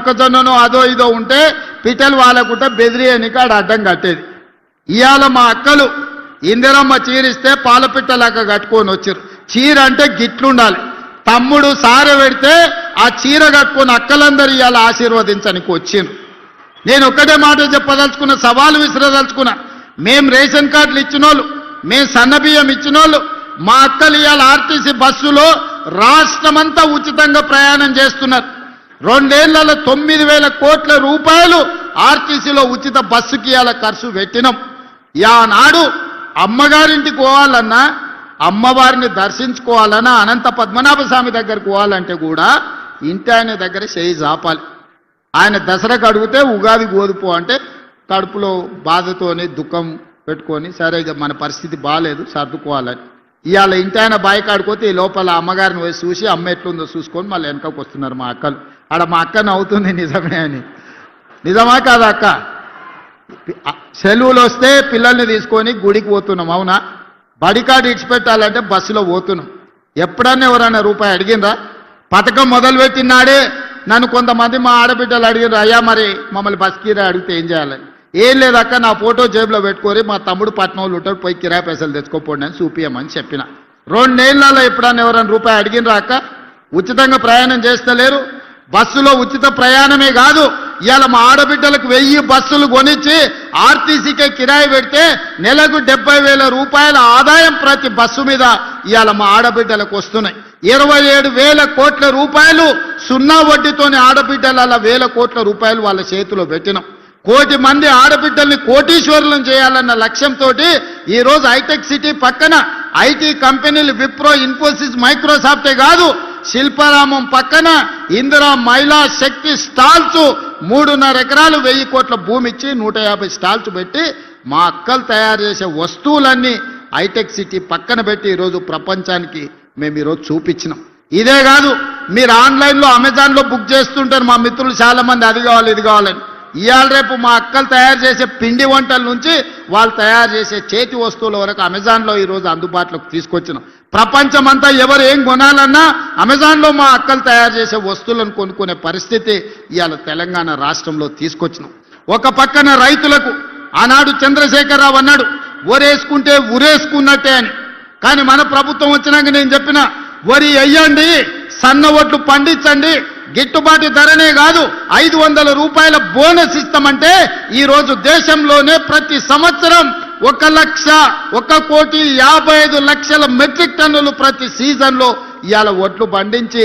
మొక్కజొన్ననో అదో ఇదో ఉంటే పిట్టలు వాళ్ళకుంటే బెదిరియనికి ఆడ అడ్డం కట్టేది. ఇవాళ మా అక్కలు ఇందిరమ్మ చీరిస్తే పాలపిట్టలాగా కట్టుకొని వచ్చారు. చీర అంటే గిట్లుండాలి. తమ్ముడు సారె పెడితే ఆ చీర కట్టుకొని అక్కలందరూ ఇవాళ ఆశీర్వదించడానికి వచ్చిండ్రు. నేను ఒక్కటే మాట చెప్పదలుచుకున్న, సవాలు విసిరదలుచుకున్నా. మేం రేషన్ కార్డులు ఇచ్చినోళ్ళు, మేం సన్నబియ్యం ఇచ్చినోళ్ళు, మా అక్కలు ఇవాళ ఆర్టీసీ బస్సులో రాష్ట్రమంతా ఉచితంగా ప్రయాణం చేస్తున్నారు. 2 ఏళ్లలో 9,000 కోట్ల రూపాయలు ఆర్టీసీలో ఉచిత బస్సుకి ఇవాళ ఖర్చు పెట్టినాం. నాడు అమ్మగారింటికి పోవాలన్నా, అమ్మవారిని దర్శించుకోవాలన్నా, అనంత పద్మనాభ స్వామి దగ్గరికి పోవాలంటే కూడా ఇంటి ఆయన దగ్గర చేయి జాపాలి. ఆయన దసరాకు అడిగితే ఉగాది గోదుపో అంటే కడుపులో బాధతోని దుఃఖం పెట్టుకొని సరే ఇక మన పరిస్థితి బాగాలేదు సర్దుకోవాలని ఇవాళ ఇంటి ఆయన బాయి కాడుకోతే ఈ లోపల అమ్మగారిని పోయి చూసి అమ్మ ఎట్లుందో చూసుకొని మళ్ళీ వెనకకు వస్తున్నారు మా అక్కలు. ఆడ మా అక్కను అవుతుంది నిజమే అని. నిజమా కాదా అక్క? సెలవులు వస్తే పిల్లల్ని తీసుకొని గుడికి పోతున్నాం, అవునా? బడికాడు ఇడిచిపెట్టాలంటే బస్సులో పోతున్నాం. ఎప్పుడన్నా ఎవరైనా రూపాయి అడిగినరా? పథకం మొదలుపెట్టినాడే నన్ను కొంతమంది మా ఆడబిడ్డలు అడిగినారు, అయ్యా మరి మమ్మల్ని బస్ కిరాయి అడిగితే ఏం చేయాలని. ఏం లేదక్క, నా ఫోటో జేబులో పెట్టుకొని మా తమ్ముడు పట్నంలో ఉంటాడు, పోయి కిరాయి పైసలు తెచ్చుకోపోండి అని చూపియమని చెప్పిన. 2 ఏళ్లలో ఎప్పుడన్నా ఎవరైనా రూపాయి అడిగినరా అక్క? ఉచితంగా ప్రయాణం చేస్తలేరు. బస్సులో ఉచిత ప్రయాణమే కాదు, ఇవాళ మా ఆడబిడ్డలకు 1000 బస్సులు కొనిచ్చి ఆర్టీసీకే కిరాయి పెడితే నెలకు 70,000 రూపాయల ఆదాయం ప్రతి బస్సు మీద ఇవాళ మా ఆడబిడ్డలకు వస్తున్నాయి. 27,000 కోట్ల రూపాయలు సున్నా వడ్డీతోని ఆడబిడ్డల 1,000 కోట్ల రూపాయలు వాళ్ళ చేతిలో పెట్టినాం. 1 కోటి మంది ఆడబిడ్డల్ని కోటీశ్వరులను చేయాలన్న లక్ష్యంతో ఈరోజు హైటెక్ సిటీ పక్కన ఐటీ కంపెనీలు విప్రో, ఇన్ఫోసిస్, మైక్రోసాఫ్టే కాదు, శిల్పారామం పక్కన ఇందిరా మహిళా శక్తి స్టాల్స్ 3.5 ఎకరాలు 1000 కోట్ల భూమి ఇచ్చి 150 స్టాల్స్ పెట్టి మా అక్కలు తయారు చేసే వస్తువులన్నీ హైటెక్ సిటీ పక్కన పెట్టి ఈరోజు ప్రపంచానికి మేము ఈరోజు చూపించినాం. ఇదే కాదు, మీరు ఆన్లైన్లో అమెజాన్లో బుక్ చేస్తుంటారు మా మిత్రులు చాలా మంది, అది కావాలి ఇది కావాలని. ఇవాళ రేపు మా అక్కలు తయారు చేసే పిండి వంటల నుంచి వాళ్ళు తయారు చేసే చేతి వస్తువుల వరకు అమెజాన్లో ఈరోజు అందుబాటులోకి తీసుకొచ్చినాం. ప్రపంచమంతా ఎవరు ఏం కొనాలన్నా అమెజాన్లో మా అక్కలు తయారు చేసే వస్తువులను కొనుక్కునే పరిస్థితి ఇవాళ తెలంగాణ రాష్ట్రంలో తీసుకొచ్చినాం. ఒక పక్కన రైతులకు ఆనాడు చంద్రశేఖరరావు అన్నాడు వరేసుకుంటే ఉరేసుకున్నట్టే అని. కానీ మన ప్రభుత్వం వచ్చినాక నేను చెప్పిన, వరి వేయండి, సన్న ఒట్లు పండించండి, గిట్టుబాటు ధరనే కాదు 500 రూపాయల బోనస్ ఇస్తామంటే ఈరోజు దేశంలోనే ప్రతి సంవత్సరం 1,55,00,000 మెట్రిక్ టన్నులు ప్రతి సీజన్లో ఇవాళ ఒట్లు పండించి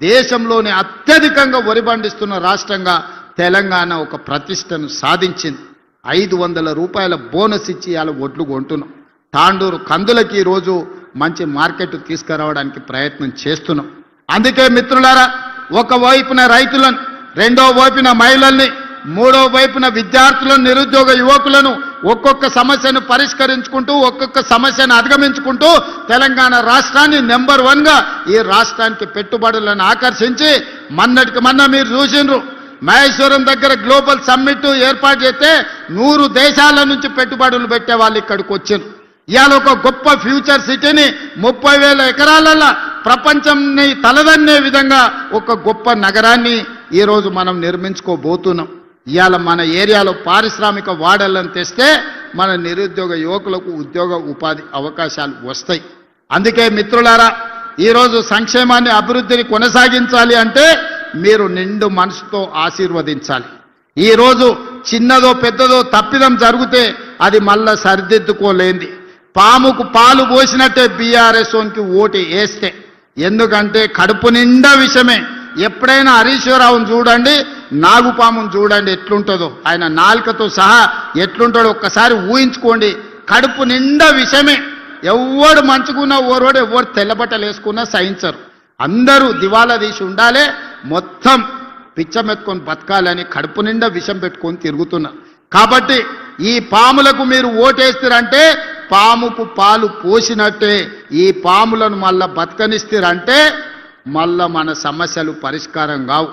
దేశంలోనే అత్యధికంగా వరి పండిస్తున్న రాష్ట్రంగా తెలంగాణ ఒక ప్రతిష్టను సాధించింది. 500 రూపాయల బోనస్ ఇచ్చి ఇవాళ ఒట్లు కొంటున్నాం. తాండూరు కందులకి ఈరోజు మంచి మార్కెట్ తీసుకురావడానికి ప్రయత్నం చేస్తున్నాం. అందుకే మిత్రులారా, ఒక వైపున రైతులను, రెండో వైపున మహిళల్ని, మూడో వైపున విద్యార్థులను, నిరుద్యోగ యువకులను ఒక్కొక్క సమస్యను పరిష్కరించుకుంటూ ఒక్కొక్క సమస్యను అధిగమించుకుంటూ తెలంగాణ రాష్ట్రాన్ని నెంబర్ 1గా ఈ రాష్ట్రానికి పెట్టుబడులను ఆకర్షించి మొన్నటికి మొన్న మీరు చూసిండ్రు మహేశ్వరం దగ్గర గ్లోబల్ సమ్మిట్ ఏర్పాటు చేస్తే 100 దేశాల నుంచి పెట్టుబడులు పెట్టే వాళ్ళు ఇక్కడికి వచ్చారు. ఇవాళ ఒక గొప్ప ఫ్యూచర్ సిటీని 30,000 ఎకరాలలో ప్రపంచాన్ని తలదన్నే విధంగా ఒక గొప్ప నగరాన్ని ఈరోజు మనం నిర్మించుకోబోతున్నాం. ఇవాళ మన ఏరియాలో పారిశ్రామిక వాడలను తెస్తే మన నిరుద్యోగ యువకులకు ఉద్యోగ ఉపాధి అవకాశాలు వస్తాయి. అందుకే మిత్రులారా, ఈరోజు సంక్షేమాన్ని అభివృద్ధిని కొనసాగించాలి అంటే మీరు నిండు మనసుతో ఆశీర్వదించాలి. ఈరోజు చిన్నదో పెద్దదో తప్పిదం జరిగితే అది మళ్ళా సరిదిద్దుకోలేంది. పాముకు పాలు పోసినట్టే బీఆర్ఎస్ ఓన్కి ఓటు వేస్తే, ఎందుకంటే కడుపు నిండా విషమే. ఎప్పుడైనా హరీశ్వరరావును చూడండి, నాగుపామును చూడండి ఎట్లుంటుందో, ఆయన నాలుకతో సహా ఎట్లుంటాడో ఒక్కసారి ఊహించుకోండి. కడుపు నిండా విషమే. ఎవడు మంచుకున్నా ఓరోడు, ఎవరు తెల్లబట్టలు వేసుకున్నా సహించరు. అందరూ దివాలా తీసి ఉండాలి, మొత్తం పిచ్చమెత్తుకొని బతకాలని కడుపు నిండా విషం పెట్టుకొని తిరుగుతున్నారు. కాబట్టి ఈ పాములకు మీరు ఓటేస్తారంటే పాముకు పాలు పోసినట్టే. ఈ పాములను మళ్ళా బతకనిస్తారంటే మళ్ళా మన సమస్యలు పరిష్కారం కావు,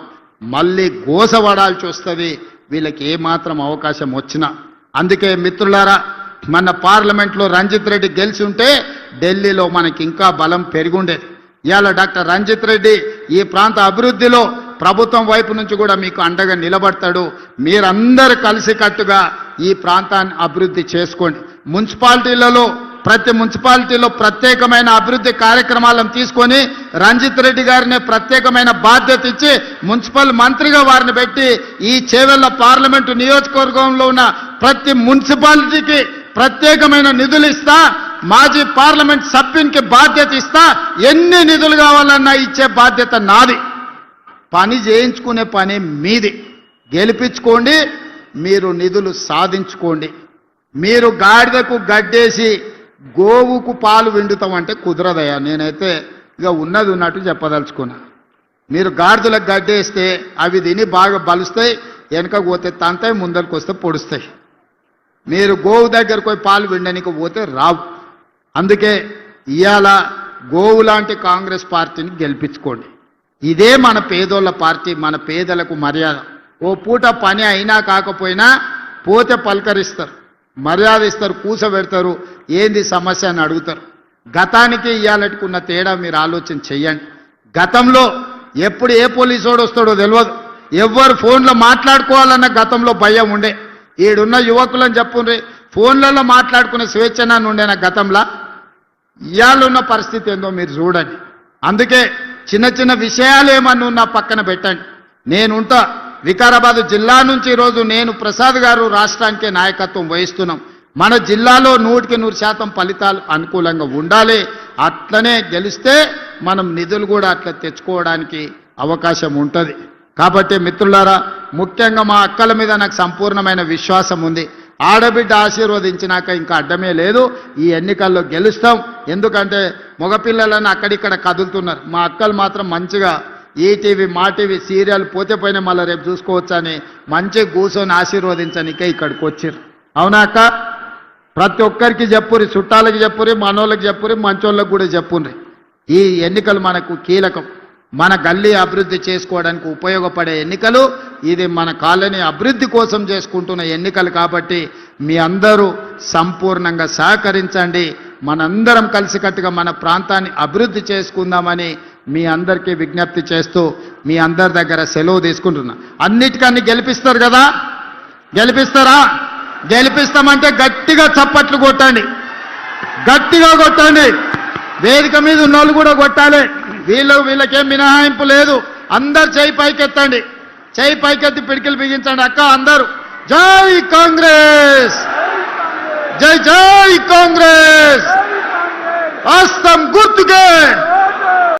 మళ్ళీ గోసపడాల్సి వస్తుంది వీళ్ళకి ఏమాత్రం అవకాశం వచ్చినా. అందుకే మిత్రులారా, మన పార్లమెంట్లో రంజిత్ రెడ్డి గెలిచి ఉంటే ఢిల్లీలో మనకి ఇంకా బలం పెరిగుండేది. ఇవాళ డాక్టర్ రంజిత్ రెడ్డి ఈ ప్రాంత అభివృద్ధిలో ప్రభుత్వం వైపు నుంచి కూడా మీకు అండగా నిలబడతాడు. మీరందరూ కలిసికట్టుగా ఈ ప్రాంతాన్ని అభివృద్ధి చేసుకోండి. మున్సిపాలిటీలలో ప్రతి మున్సిపాలిటీలో ప్రత్యేకమైన అభివృద్ధి కార్యక్రమాలను తీసుకొని రంజిత్ రెడ్డి గారిని ప్రత్యేకమైన బాధ్యత ఇచ్చి మున్సిపల్ మంత్రిగా వారిని పెట్టి ఈ చేవెళ్ల పార్లమెంటు నియోజకవర్గంలో ఉన్న ప్రతి మున్సిపాలిటీకి ప్రత్యేకమైన నిధులు ఇస్తా, మాజీ పార్లమెంట్ సభ్యునికి బాధ్యత ఇస్తా, ఎన్ని నిధులు కావాలన్నా ఇచ్చే బాధ్యత నాది. పని చేయించుకునే పని మీది. గెలిపించుకోండి, మీరు నిధులు సాధించుకోండి. మీరు గాడిదకు గడ్డేసి గోవుకు పాలు విండుతామంటే కుదరదయ్యా. నేనైతే ఇక ఉన్నది ఉన్నట్టు చెప్పదలుచుకున్నా. మీరు గాడిదలకు గడ్డేస్తే అవి తిని బాగా బలుస్తాయి, వెనక పోతే తంతాయి, ముందరికి వస్తే పొడుస్తాయి. మీరు గోవు దగ్గరకు పోయి పాలు విండనికి పోతే రావు. అందుకే ఇవాళ గోవు లాంటి కాంగ్రెస్ పార్టీని గెలిపించుకోండి. ఇదే మన పేదోళ్ళ పార్టీ, మన పేదలకు మర్యాద. ఓ పూట పని అయినా కాకపోయినా పోతే పలకరిస్తారు, మర్యాద ఇస్తారు, కూసబెడతారు, ఏంది సమస్య అని అడుగుతారు. గతానికి ఇవాళకి ఉన్న తేడా మీరు ఆలోచన చెయ్యండి. గతంలో ఎప్పుడు ఏ పోలీసోడు వస్తాడో తెలియదు, ఎవ్వరు ఫోన్లో మాట్లాడుకోవాలన్న గతంలో భయం ఉండే. ఈడున్న యువకులని చెప్పుండ్రి, ఫోన్లలో మాట్లాడుకునే స్వేచ్ఛనాన్ని ఉండే నా గతంలో. ఇవాళ ఉన్న పరిస్థితి ఏందో మీరు చూడండి. అందుకే చిన్న చిన్న విషయాలు ఏమన్నా ఉన్నా పక్కన పెట్టండి. నేనుంటా. వికారాబాద్ జిల్లా నుంచి ఈరోజు నేను ప్రసాద్ గారు రాష్ట్రానికే నాయకత్వం వహిస్తున్నాం. మన జిల్లాలో 100% ఫలితాలు అనుకూలంగా ఉండాలి. అట్లనే గెలిస్తే మనం నిధులు కూడా అట్లా తెచ్చుకోవడానికి అవకాశం ఉంటుంది. కాబట్టి మిత్రులారా, ముఖ్యంగా మా అక్కల మీద నాకు సంపూర్ణమైన విశ్వాసం ఉంది. ఆడబిడ్డ ఆశీర్వదించినాక ఇంకా అడ్డమే లేదు. ఈ ఎన్నికల్లో గెలుస్తాం. ఎందుకంటే మగపిల్లలను అక్కడిక్కడ కదులుతున్నారు. మా అక్కలు మాత్రం మంచిగా ఈటీవీ మా టీవీ సీరియల్ పోతే పోయినా మళ్ళీ రేపు చూసుకోవచ్చని మంచిగా కూర్చొని ఆశీర్వదించనికే ఇక్కడికి వచ్చారు. అవునా అక్క? ప్రతి ఒక్కరికి చెప్పురి, చుట్టాలకి చెప్పురి, మనోళ్ళకి చెప్పురి, మంచోళ్ళకి కూడా చెప్పుండ్రి. ఈ ఎన్నికలు మనకు కీలకం. మన గల్లీ అభివృద్ధి చేసుకోవడానికి ఉపయోగపడే ఎన్నికలు. ఇది మన కాలనీ అభివృద్ధి కోసం చేసుకుంటున్న ఎన్నికలు. కాబట్టి మీ అందరూ సంపూర్ణంగా సహకరించండి. మనందరం కలిసికట్టుగా మన ప్రాంతాన్ని అభివృద్ధి చేసుకుందామని మీ అందరికీ విజ్ఞప్తి చేస్తూ మీ అందరి దగ్గర సెలవు తీసుకుంటున్నా. అన్నిటికన్నీ గెలిపిస్తారు కదా? గెలిపిస్తారా? గెలిపిస్తామంటే గట్టిగా చప్పట్లు కొట్టండి, గట్టిగా కొట్టండి. వేదిక మీద ఉన్నోళ్ళు కూడా కొట్టాలి. వీళ్ళకేం మినహాయింపు లేదు. అందరు చేయి పైకెత్తండి, చేయి పైకెత్తి పిడికిలు బిగించండి. అక్క అందరూ జై కాంగ్రెస్, జై జై కాంగ్రెస్, హస్తం గుర్తుకే.